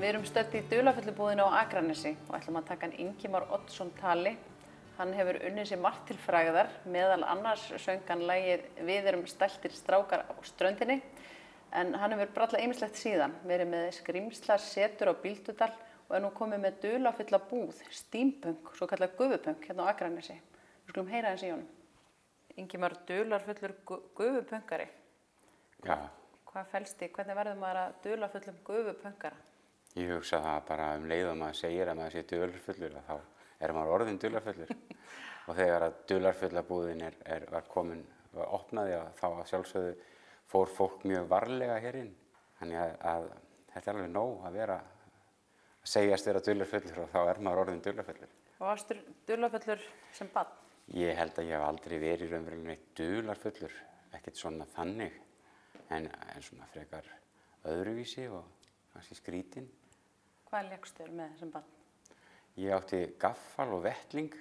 Við erum stödd í dularfullubúðinni á Akranesi og ætlum að taka Ingimar Oddsson tali. Hann hefur unnið sér margt til frægðar, meðal annars söng hann lagið Við erum stæltir strákar á ströndinni. En hann hefur brallað ýmislegt síðan, verið með skrímslasetur á Bíldudal og er nú komið með dularfulla búð, steampunk, svo kallað gufupunk hérna á Akranesi. Við skulum heyra eins í honum. Ingimar, dularfullur gufupunkari. Já. Hvað felst í, hvernig verður maður að dularfullum gufupunkara? Ég hugsa það bara leið og maður segir að maður sé dularfullur, þá maður orðinn dularfullur. Og þegar að dularfullabúðin var opnaði, þá að sjálfsögðu fór fólk mjög varlega hér inn. Þannig að þetta alveg nóg að segjast vera dularfullur og þá maður orðinn dularfullur. Og varstu dularfullur sem barn? Ég held að ég hef aldrei verið raunverulega neitt dularfullur, ekkert svona þannig, en svona frekar öðruvísi og kannski skrítinn. Hvað lékstu þér með sem barn? Ég átti gaffal og vettling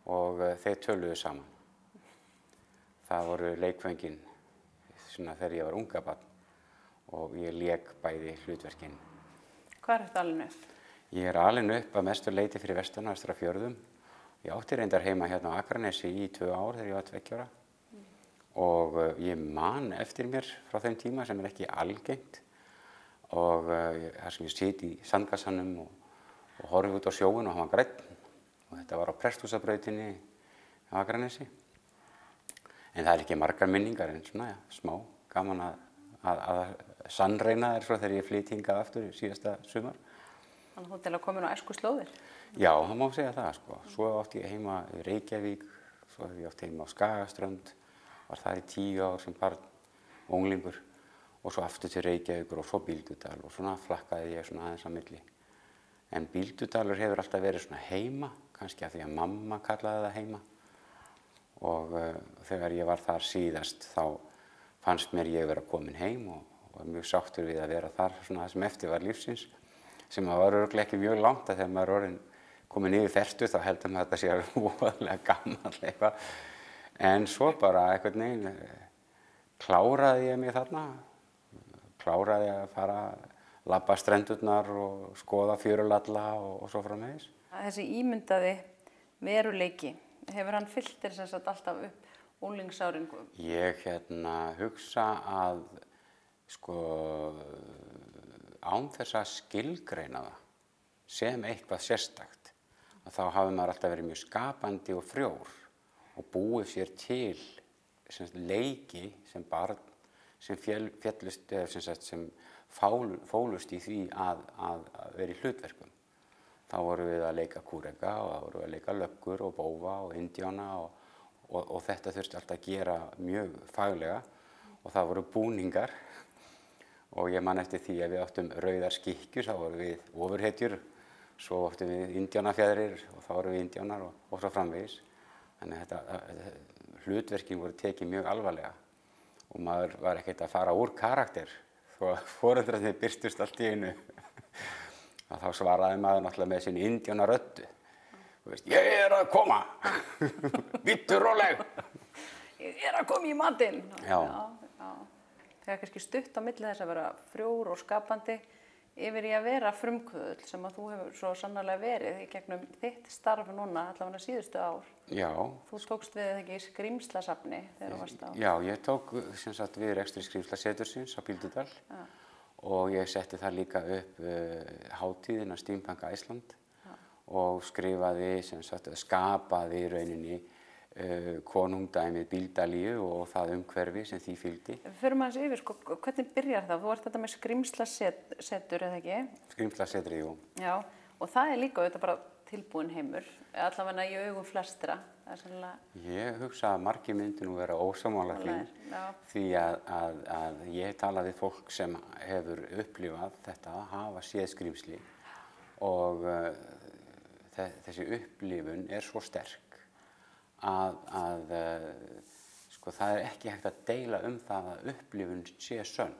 og þeir töluðu saman. Það voru leikföngin svona þegar ég var unga barn og ég lék bæði hlutverkin. Hvar ertu alin upp? Ég alin upp að mestu leyti fyrir vestan á Östrafjörðum. Ég átti reyndar heima hérna á Akranesi í 2 ár þegar ég var 2 ára. Og ég man eftir mér frá þeim tíma sem ekki algengt. Og þar sem ég sit í sandkassanum og horfi út á sjóinn og hann var grænn. Og þetta var á Presthúsabrautinni á Akranesi. En það ekki margar minningar en svona, smá gaman að sannreyna þær svo þegar ég flyt hingað aftur síðasta sumar. Þannig að þú til að komin á æskuslóðir? Já, það má segja það, sko. Svo átti ég heima í Reykjavík, svo hef ég átt heima á Skagaströnd, var þar í 10 ár sem barn, unglingur, og svo aftur til Reykjavíkur og svo Bíldudal og svona flakkaði ég svona aðeins á milli. En Bíldudalur hefur alltaf verið svona heima, kannski af því að mamma kallaði það heima. Og þegar ég var þar síðast þá fannst mér ég vera komin heim og var mjög sáttur við að vera þar svona það sem eftir var lífsins, sem var örugglega ekki mjög langt að þegar maður orðinn kominn yfir fertugt þá heldur maður þetta sé voðalega gamall eitthvað. En svo bara einhvern veginn kláraði ég mig þarna, kláraði að fara að labba strendurnar og skoða fjörulalla og svo framvegis. Þessi ímyndaði veruleiki, hefur hann fyllt þér sem sagt alltaf upp unglingsárin? Ég hugsa að sko án þess að skilgreina það sem eitthvað sérstakt, að þá hafi maður alltaf verið mjög skapandi og frjór og búið sér til leiki sem barn sem sem fólust í því að vera í hlutverkum. Þá vorum við að leika kúreka og þá vorum við að leika löggur og bófa og indjána og þetta þurfti alltaf að gera mjög faglega og það voru búningar. Og ég man eftir því að við áttum rauðar skikkjur, þá vorum við ofurhetjur, svo áttum við indjánafjæðrir og þá vorum við indjánar og svo framvegis. Þannig að hlutverkin voru tekið mjög alvarlega og maður var ekkert að fara úr karakter þó að foreldrarnir birtust allt í einu. Þá svaraði maður náttúrulega með sinni indjánaröddu. Ég er að koma, bíddu róleg. Ég er að koma í matinn. Já. Þegar kannski stutt á milli þess að vera frjór og skapandi yfir í að vera frumkvöðull sem að þú hefur svo sannarlega verið í gegnum þitt starf núna allavega síðustu ár. Já. Þú tókst við ekki í skrímslasafni þegar þú varst á. Já, ég tók við rekstri skrímslasetursins á Bíldudal og ég setti þar líka upp hátíðina Steampunk Iceland og skrifaði, skapaði í rauninni konungdæmið Bíldalíu og það umhverfi sem því fylgdi. Förum aðeins yfir, hvernig byrjar það? Þú ert þetta með skrímslasetur, eða ekki? Skrímslasetri, jú. Já, og það líka auðvitað bara tilbúin heimur, allavega í augum flestra. Ég hugsa að margir myndi nú vera ósammála því að ég hef talað við fólk sem hefur upplifað þetta að hafa séð skrímsli og þessi upplifun er svo sterk að það er ekki hægt að deila það að upplifun sé sönn.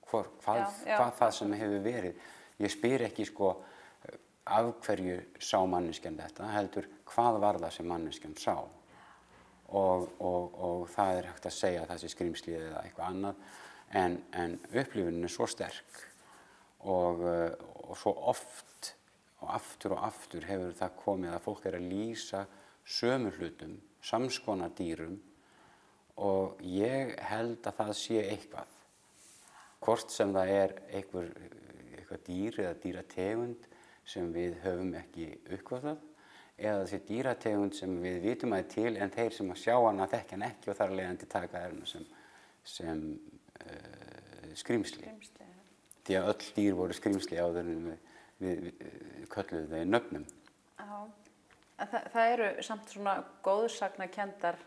Hvað það sem hefur verið. Ég spyr ekki af hverju sá manneskjan þetta, heldur hvað var það sem manneskjan sá. Og það er hægt að segja að það sé skrímsli eða eitthvað annað, en upplifunin er svo sterk og svo oft og aftur hefur það komið að fólk að lýsa sömu hlutum, samskonar dýrum og ég held að það sé eitthvað. Hvort sem það eitthvað dýr eða dýrategund sem við höfum ekki uppgötvað eða þessi dýrategund sem við vitum að til en þeir sem að sjá hana þekkja hann ekki og þar af leiðandi taka hana sem skrímsli. Því að öll dýr voru skrímsli áður en við kölluðum þau nöfnum. Já, en það eru samt svona góðsagnakenndar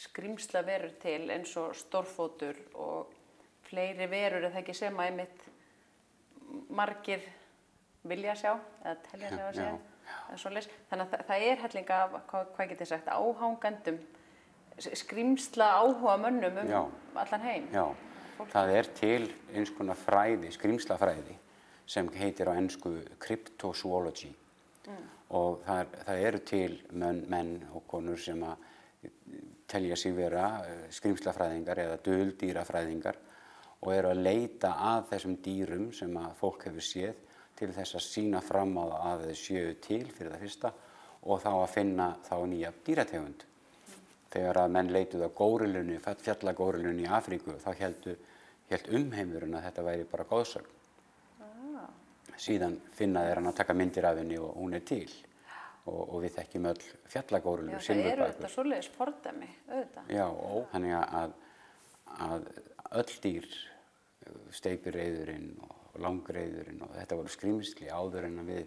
skrímslaverur til eins og stórfótur og fleiri verur er það ekki sem að einmitt margir vilja sjá eða telja sig að segja. Þannig að það er hellinga af, hvað get ég sagt, áhangandum skrímsla áhuga mönnum allan heim. Já, það er til eins konar fræði, skrímslafræði sem heitir á ensku cryptozoology og það eru til menn og konur sem að telja sig vera skrímslafræðingar eða dulddýrafræðingar og eru að leita að þessum dýrum sem að fólk hefur séð til þess að sýna fram á að þau séu til fyrir það fyrsta og þá að finna þá nýja dýrategund. Þegar að menn leituðu að górillunni, fjallagórillunni í Afríku, þá hélt umheimurinn að þetta væri bara góðsögn. Síðan finna þeir hann að taka myndir af henni og hún er til. Og við þekkjum öll fjallagórillu, silfurbækur. Já, það eru þetta svoleiðis fordæmi, auðvitað. Já, þannig að öll dýr, steypireyðurinn og langreyðurinn og þetta voru skrímsli áður en við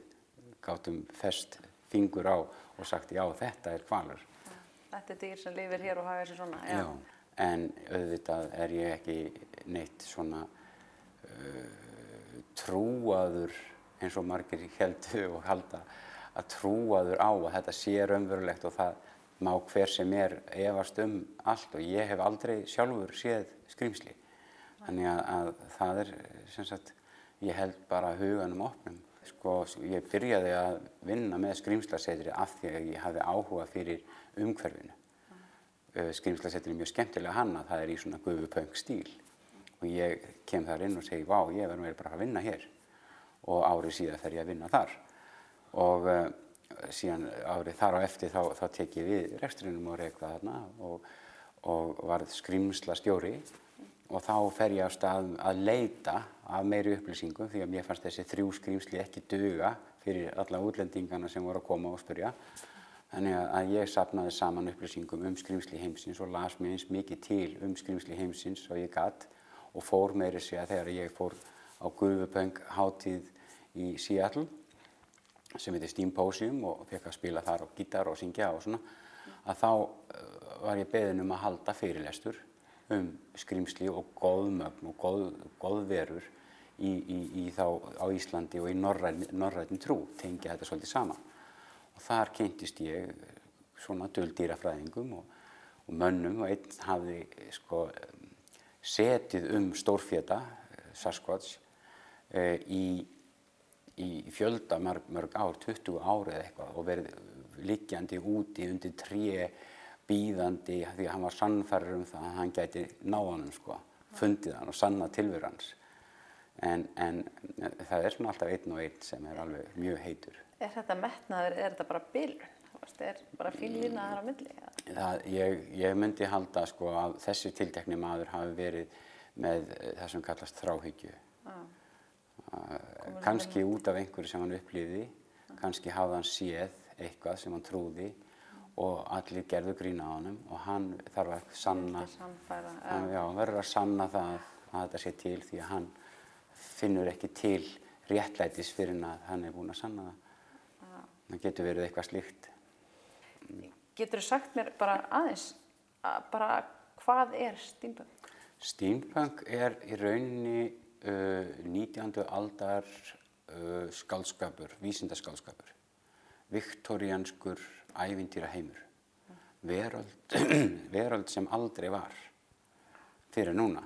gátum fest fingur á og sagt já, þetta er hvalur. Þetta er dýr sem lifir hér og hafa þessi svona. Já, en auðvitað er ég ekki neitt svona trúaður eins og margir héldu og halda að trúaður á að þetta sé raunverulegt og það má hver sem efast allt og ég hef aldrei sjálfur séð skrímsli. Þannig að það er sem sagt, ég held bara huganum opnum. Sko, ég byrjaði að vinna með skrímslasetri af því að ég hafði áhuga fyrir umhverfinu. Skrímslasetri er mjög skemmtilega hannað, það er í svona gufupöng stíl og ég kem þar inn og segi, vá, ég verður bara að vinna hér og árið síðan fer ég að vinna þar og síðan árið þar á eftir þá tek ég við rekstrinum og reka þarna og varð skrímslastjóri og þá fer ég af stað að leita af meiri upplýsingum því að mér fannst þessi 3 skrímsli ekki duga fyrir alla útlendingana sem voru að koma og spyrja. Þannig að ég safnaði saman upplýsingum skrímsli heimsins og las mér eins mikið til skrímsli heimsins og ég gat og fór meiri segja þegar ég fór á Gufupöng hátíð í Seattle sem heitir Steamposium og fekk að spila þar á gítar og syngja og svona að þá var ég beðinn að halda fyrirlestur skrímsli og góðmögn og góðverur í þá á Íslandi og í norrænni trú, tengja þetta svolítið saman. Og þar kynntist ég svona dulddýrafræðingum og mönnum og einn hafði sko setið stórfjeta, Sasquatch, í fjölda mörg ár, 20 ár eða eitthvað og verið liggjandi úti undir tré bíðandi því að hann var sannfærður það að hann gæti náð honum sko, fundið hann og sannað tilveru hans. En það er svona alltaf einn og einn sem er alveg mjög heitur. Er þetta metnaður, er þetta bara bilun? Er bara fínlína þar á milli? Ég myndi halda sko að þessi tiltekni maður hafi verið með það sem kallast þráhyggju. Kannski út af einhverju sem hann upplifði, kannski hafði hann séð eitthvað sem hann trúði og allir gerðu grín á honum og hann þarf að sanna, verður að sanna það að þetta sé til því að hann finnur ekki til réttlætis fyrir að hann búinn að sanna það. Það getur verið eitthvað slíkt. Geturðu sagt mér bara aðeins, bara hvað er steampunk? Steampunk er í rauninni 19. aldar skáldskapur, vísindaskáldskapur, viktoríanskur ævintýraheimur, veröld sem aldrei var fyrir núna.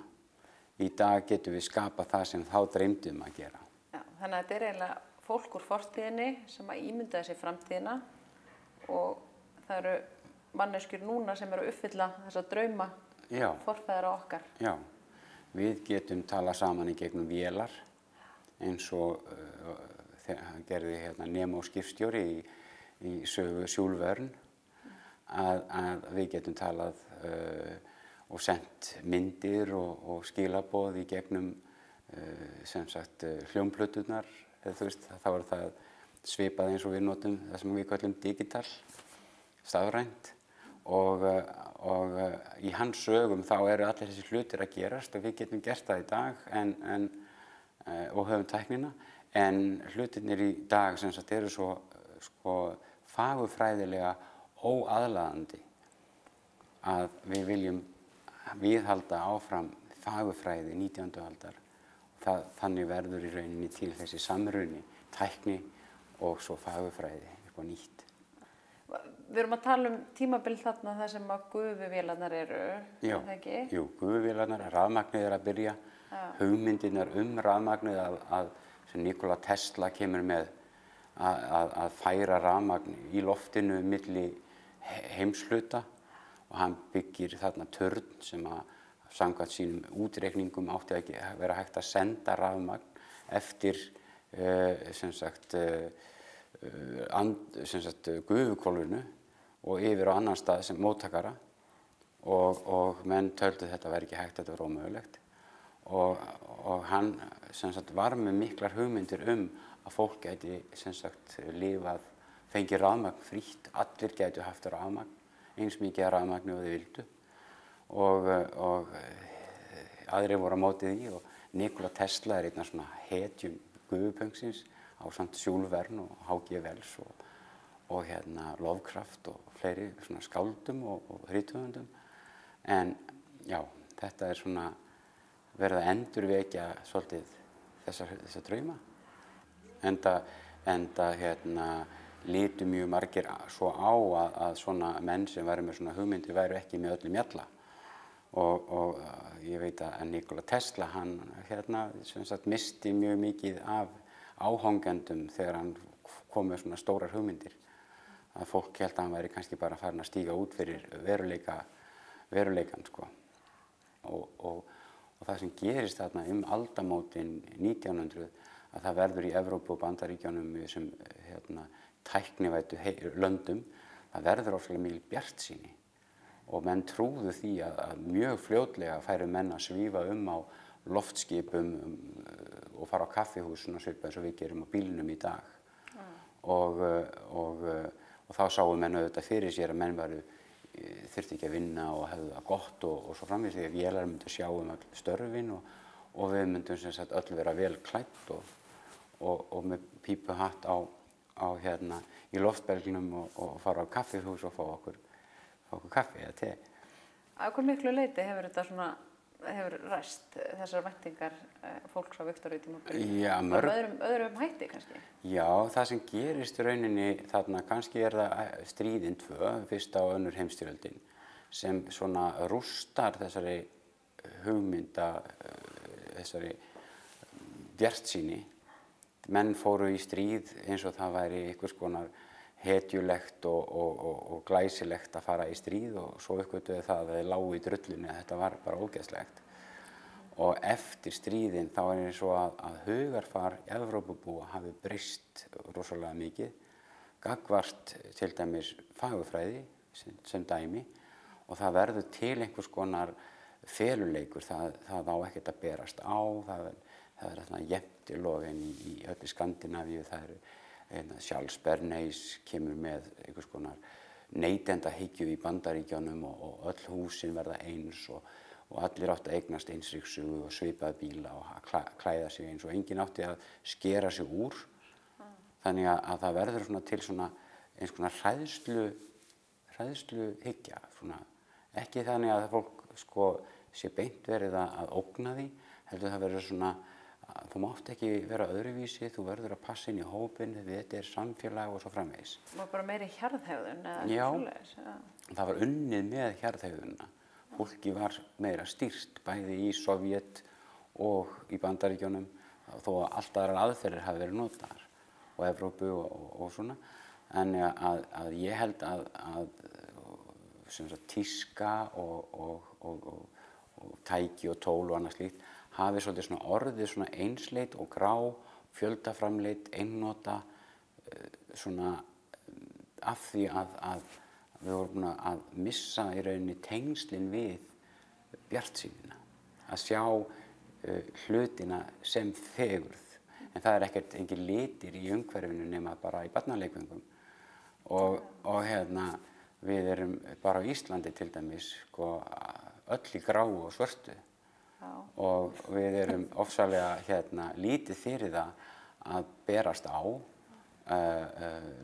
Í dag getum við skapað það sem þá dreymdum að gera. Já, þannig að þetta er eiginlega fólk úr fortíðinni sem að ímyndaði sér framtíðina og það eru manneskjur núna sem eru að uppfylla þessa drauma forfeðra okkar. Já, við getum talað saman í gegnum vélar eins og þegar hann gerði hérna Nemo skipstjóri í sögu Jules Verne, að við getum talað og sent myndir og skilaboð í gegnum sem sagt hljómplöturnar, þú veist, þá er það svipað eins og við notum það sem við köllum digital, stafrænt, og í hans sögum þá eru allir þessi hlutir að gerast og við getum gert það í dag og höfum tæknina, en hlutirnir í dag sem sagt eru svo fagurfræðilega óaðlaðandi að við viljum viðhalda áfram fagurfræði 19. aldar. Þannig verður í rauninni til þessi samruni, tækni og svo fagurfræði upp á nýtt. Við erum að tala tímabil þarna þar sem að gufuvélarnar eru, er það ekki? Jú, gufuvélarnar, rafmagnið er að byrja, hugmyndirnar rafmagnið sem Nikola Tesla kemur með að færa rafmagn í loftinu milli heimshluta, og hann byggir þarna turn sem að samkvæmt sínum útreikningum átti að vera hægt að senda rafmagn eftir gufuhvolfinu og yfir á annan stað sem móttakara, og menn töldu þetta væri ekki hægt, þetta var ómögulegt, og hann var með miklar hugmyndir að fólk gæti lifað, fengið rafmagn frítt, allir gætu haft rafmagn, eins mikið af rafmagni og þau vildu, og aðrir voru á móti því, og Nikola Tesla er einn af svona hetjum gufupöngsins ásamt Jules Verne og H.G. Wells og Lovecraft og fleiri svona skáldum og rithöfundum. En já, þetta er svona verið að endurvekja svolítið þessa drauma. Enda litu mjög margir svo á að svona menn sem væru með svona hugmyndir væru ekki með öllum mjalla. Og ég veit að Nikola Tesla, hann misti mjög mikið af áhangendum þegar hann kom með svona stórar hugmyndir. Að fólk held að hann væri kannski bara farin að stíga út fyrir veruleikann, sko. Og það sem gerist þarna aldamótin 1900, að það verður í Evrópu og Bandaríkjunum í þessum tæknivæddu löndum, það verður ofsalega mikil bjartsýni. Og menn trúðu því að mjög fljótlega færu menn að svífa á loftskipum og fara á kaffihús, svona svipað eins og við gerum á bílnum í dag. Og þá sáu menn auðvitað fyrir sér að menn þurfti ekki að vinna og hefðu það gott og svo framvegis, því að vélar myndu sjá öll störfin og við myndum öll vera vel klædd og með pípuhatt í loftbelgnum og fara á kaffihús og fá okkur kaffi eða te. Að hve miklu leyti hefur ræst þessar væntingar fólks á Viktoríutímabilinu? Já, öðrum hætti kannski? Já, það sem gerist í rauninni þarna, kannski er það stríðin 2, fyrsta og önnur heimsstyrjöldin, sem svona rústar þessari þessari bjartsýni. Menn fóru í stríð eins og það væri einhvers konar hetjulegt og glæsilegt að fara í stríð, og svo uppgötvuðu það að þeir lágu í drullunni, að þetta var bara ógeðslegt. Og eftir stríðin þá er eins og að hugarfar Evrópubúa hafi breyst rosalega mikið, gagnvart til dæmis fagurfræði sem dæmi, og það verður til einhvers konar feluleikur, það á ekkert að berast á, það er þarna jafnt í login í öllu Skandinavíu, það eru Charles Bernays kemur með einhvers konar neytendahyggju í Bandaríkjunum og öll húsin verða eins og allir áttu að eignast eins ryksugu og svipaða bíla og klæða sig eins og enginn átti að skera sig úr. Þannig að það verður til eins konar hræðsluhyggja. Ekki þannig að fólk sé beint verið að ógna því, heldur það verður þú mátt ekki vera öðruvísi, þú verður að passa inn í hópinn, þetta er samfélag og svo framvegis. Var bara meiri hjarðhegðun eða svoleiðis? Já, það var unnið með hjarðhegðunina. Fólki var meira stýrt, bæði í Sovét og í Bandaríkjunum, þó að allt aðrar aðferðir hafi verið notaðar, og Evrópu og svona. En að ég held að tíska og tæki og tól og annað slíkt hafi svolítið orðið einsleit og grá fjöldaframleidd, einnota, svona af því að við vorum búin að missa í rauninni tengslin við bjartsýnina, að sjá hlutina sem fegurð. En það engin litir í umhverfinu nema bara í barnaleikföngum. Og við erum bara á Íslandi til dæmis sko, öll í gráu og svörtu. Já. Og við erum ofsalega lítið fyrir það að berast á,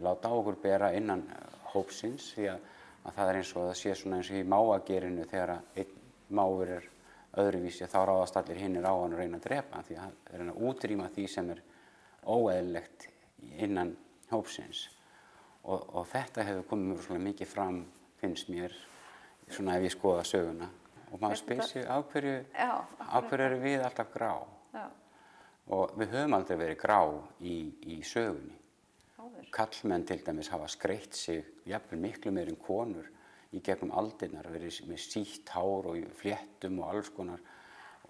láta á okkur bera innan hópsins því að það eins og það sé svona eins og í mávagerinu þegar einn máfur öðruvísi þá ráðast allir hinnir á hann og reyna að drepa hann því að það reyna að útrýma því sem óeðlilegt innan hópsins. Og þetta hefur komið mjög svona mikið fram, finnst mér, svona ef ég skoða söguna. Og maður spyr sig af hverju erum við alltaf grá? Já. Og við höfum aldrei verið grá í sögunni. Karlmenn til dæmis hafa skreytt sig jafnvel miklu meir en konur í gegnum aldirnar, verið með sítt hár og fléttum og alls konar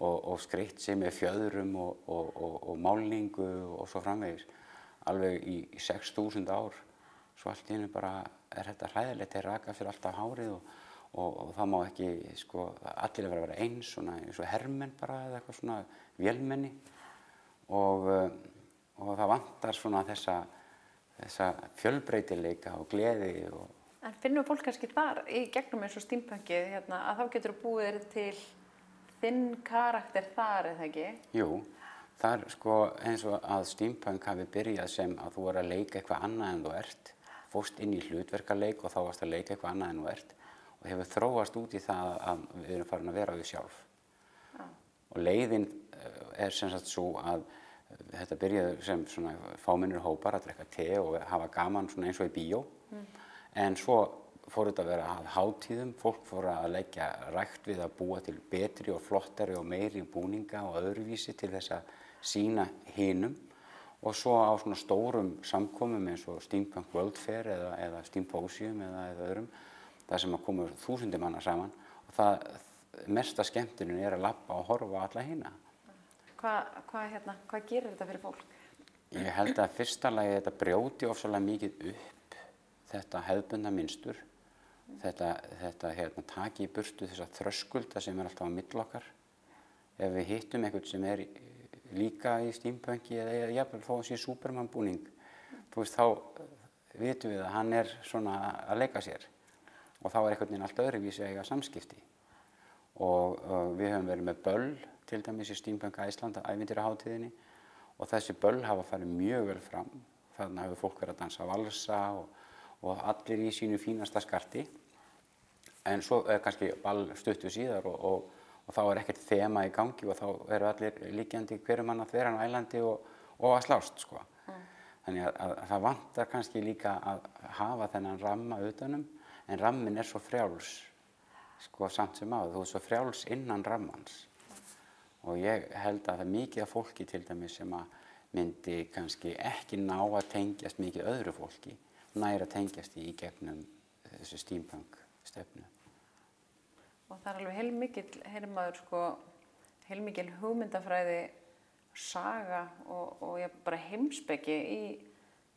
og skreytt sig með fjöðrum og málningu og svo framvegis alveg í 6.000 ár. Svo allt í einu bara þetta hræðilegt, þeir raka sér alltaf hárið og það má ekki, sko, allir vera eins og hermenn bara eða eitthvað svona vélmenni og það vantar svona þessa fjölbreytileika og gleði En finnum fólk kannski þar í gegnum eins og steampunkið að þá getur búið til þinn karakter þar, eða ekki? Jú, það sko eins og að steampunk hafi byrjað sem að þú að leika eitthvað annað en þú ert, fórst inn í hlutverkaleik og þá varst að leika eitthvað annað en þú ert og hefur þróast út í það að við erum farin að vera á því sjálf. Og leiðin sem sagt svo að þetta byrjaði sem svona fámennir hópar að drekka te og hafa gaman svona eins og í bíó. En svo fór þetta að vera að hátíðum, fólk fór að leggja rækt við að búa til betri og flottari og meiri búninga og öðruvísi til þess að sýna hinum og svo á svona stórum samkomum eins og Steampunk World Fair eða Steamposium eða öðrum, þar sem að koma þúsundir manna saman og það mesta skemmtunin að labba og horfa á alla hina. Hvað gerir þetta fyrir fólk? Ég held að fyrsta lagi þetta brjóti ofsalega mikið upp þetta hefðbundna mynstur, þetta taki í burtu þessa þröskulda sem alltaf á milli okkar. Ef við hittum einhvern sem líka í steampunki eða jafnvel þó að sé Superman búning, þá vitum við að hann svona að leika sér og þá einhvern veginn allt öðruvísi að eiga samskipti. Og við höfum verið með böll, til dæmis í Steampunk Æsland á ævintýrahátíðinni og þessi böll hafa farið mjög vel fram. Þarna hefur fólk verið að dansa valsa og allir í sínu fínasta skarti. En svo kannski ball stuttu síðar og þá ekkert þema í gangi og þá eru allir líkjandi hverjum mann að þveran á ælandi og að slást, sko. Þannig að það vantar kannski líka að hafa þennan ramma utanum, en rammin svo frjáls, sko, samt sem áður. Þú svo frjáls innan rammans. Og ég held að það mikið af fólki til dæmis sem að myndi kannski ekki ná að tengjast mikið öðru fólki, næra tengjast í gegnum þessu steampunk stefnu. Og það alveg heilmikill, heyrir maður, sko, heilmikil hugmyndafræði, saga og bara heimspeki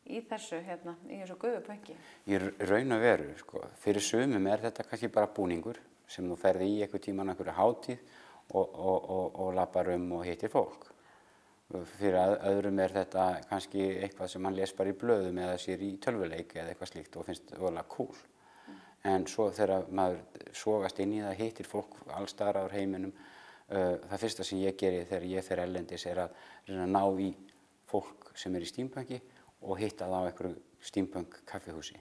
í þessu, í þessu gufupunki. Í raun og veru, sko, fyrir sumum þetta kannski bara búningur sem þú ferði í einhver tímann einhverju hátíð og labbar og hittir fólk. Fyrir öðrum þetta kannski eitthvað sem hann les bara í blöðum eða sér í tölvuleik eða eitthvað slíkt og finnst voðalega cool. En svo þegar maður sogast inn í það, hittir fólk alls staðar á heiminum, það fyrsta sem ég geri þegar ég fer erlendis að reyna að ná í fólk sem í steampunki og hitta það á einhverju steampunk kaffihúsi.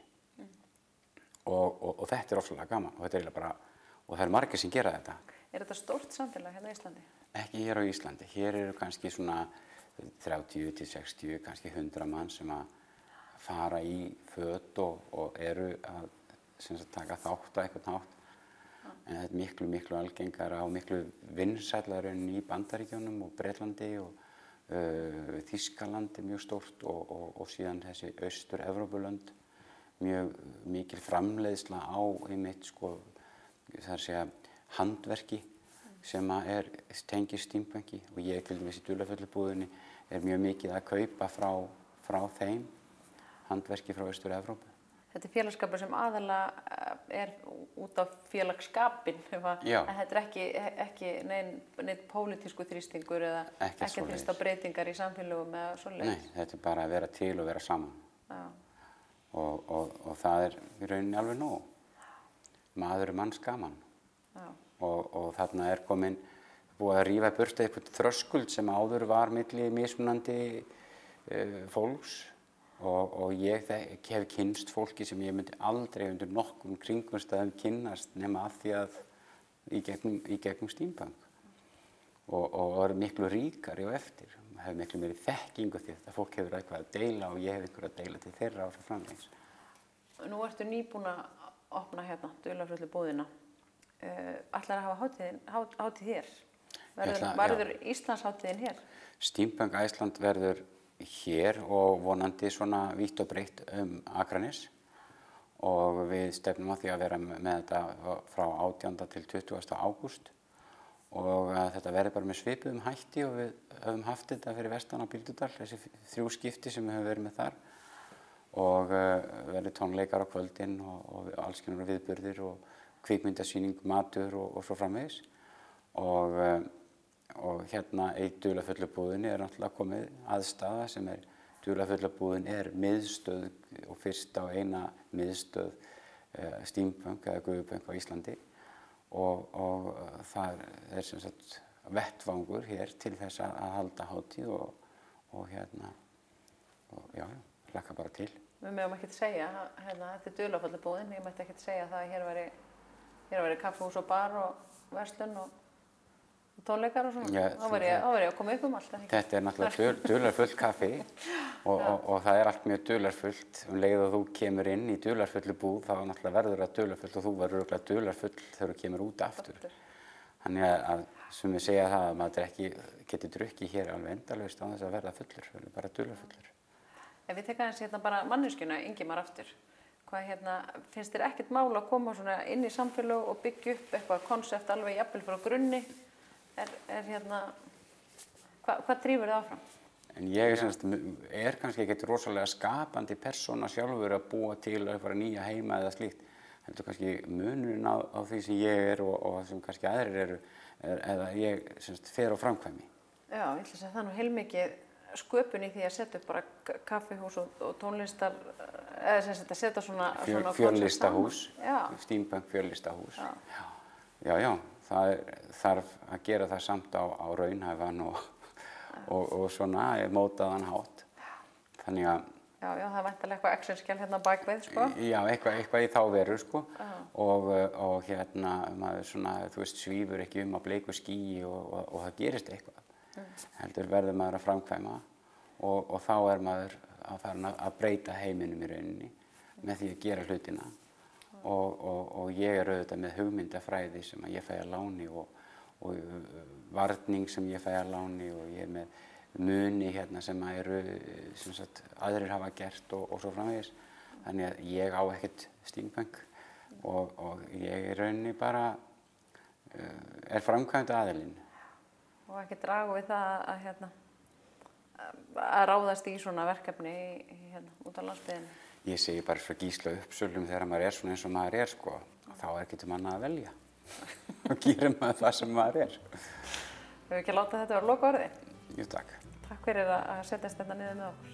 Og þetta ofsalega gaman og þetta bara, og það margir sem gera þetta. Þetta stórt samfélag hérna á Íslandi? Ekki hér á Íslandi. Hér eru kannski svona 30 til 60, kannski 100 mann sem að fara í föt og eru að taka þátt á einhvern hátt. En þetta miklu, miklu algengara og miklu vinsællara en í Bandaríkjunum og Bretlandi og Þýskalandi mjög stórt og síðan þessi Austur-Evrópulönd. Mjög mikil framleiðsla á einmitt, sko, það að segja handverki sem tengist steampunki og ég til dæmis í dularfullubúðinni er mjög mikið að kaupa frá þeim, handverki frá Austur-Evrópu. Þetta er félagsskapur sem aðalega er út af félagsskapinn, en þetta er ekki neinn pólitísku þrýstingur eða ekki þrýst á breytingar í samfélögum eða svoleiðis. Nei, þetta er bara að vera til og vera saman. Og það er í rauninni alveg nóg. Maður er manns gaman. Og þarna er búið að rífa burtu eitthvað þröskuld sem áður var milli mismunandi fólks. Og ég hef kynnst fólki sem ég myndi aldrei undir nokkrum kringumstæðum kynnast nema af því að í gegnum steampunk. Og er miklu ríkari og eftir. Hef miklu meiri þekkingu því að fólk hefur eitthvað að deila og ég hef einhverju að deila til þeirra og svo framvegis. Nú ertu nýbúin að opna hérna dularfullu búðina. Ætlarðu að hafa hátíð hér? Verður Íslandshátíðin hér? Steampunk Iceland verður hér og vonandi svona vítt og breitt Akranes og við stefnum að því að vera með þetta frá 18. til 20. ágúst og að þetta verði bara með svipuðum hætti og við höfum haft þetta fyrir vestan á Bíldudal, þessi 3 skipti sem við höfum verið með þar og verði tónleikar á kvöldin og alls konar viðburðir og kvikmyndasýning, matur og svo framvegis og hérna í dularfullu búðinni er náttúrulega komið aðstaða sem dularfulla búðin er miðstöð og fyrsta og eina miðstöð steampunk eða guðpunk á Íslandi og það er sem sagt vettvangur hér til þess að halda hátíð og hérna já, hlakka bara til. Við megum ekkert segja, þetta er dularfullu búðin, ég mætti ekkert segja það að hér væri kaffihús og bar og verslun og tónleikar og svona, þá var ég að koma upp allt. Þetta er náttúrulega dularfullt kaffi og það er allt mjög dularfullt. Leið og þú kemur inn í dularfullu búð þá náttúrulega verður það dularfullt og þú verður örugglega dularfull þegar þú kemur út aftur. Þannig að sem við segja það að maður getur drukkið hér alveg endalaust á þess að verða fullur, verður bara dularfullur. Ef við teka aðeins bara manneskjuna Ingimar aftur, finnst þér ekkert mál að koma svona inn í samfélag og byggja upp eitthvað konsept alveg jafnvel frá grunni? Hvað drífur það áfram? En ég er kannski ekkert rosalega skapandi persóna sjálfur að búa til eitthvað nýja heima eða slíkt. Heldur kannski munurinn á því sem ég er og sem kannski aðrir eru eða ég fer á framkvæmi. Já, ég ætla að segja það nú heilmikið sköpun í því að setja upp bara kaffihús og tónlistar eða sem sagt að setja svona fjörlistahús, steampunk fjörlistahús. Já. Það þarf að gera það samt á raunhæfan og svona mótaðan hátt. Þannig að Já, það er væntanlega eitthvað actionskjal hérna bakvið, sko. Já, eitthvað í þá veru, sko. Og hérna, maður svona, þú veist, svífur ekki á bleiku skýi og það gerist eitthvað. Heldur verður maður að framkvæma og þá er maður að fara að breyta heiminum í rauninni með því að gera hlutina. Og ég er auðvitað með hugmyndafræði sem ég fæ að láni og varning sem ég fæ að láni og ég er með muni hérna sem eru sem sagt, aðrir hafa gert og svo framvegis. Þannig að ég á ekkert steampunk og ég í rauninni bara er framkvæmd aðilinn. Og ekki draga við það að ráðast í svona verkefni út á landsbyggðinni? Ég segi bara frá Gísla Uppsölum þegar maður er svona eins og maður er, sko. Og þá er ekki annað að velja. Og gerir maður það sem maður er. Hefur ekki látað þetta vera lokaorðið? Jú, takk. Takk fyrir að setjast þetta niður með okkur.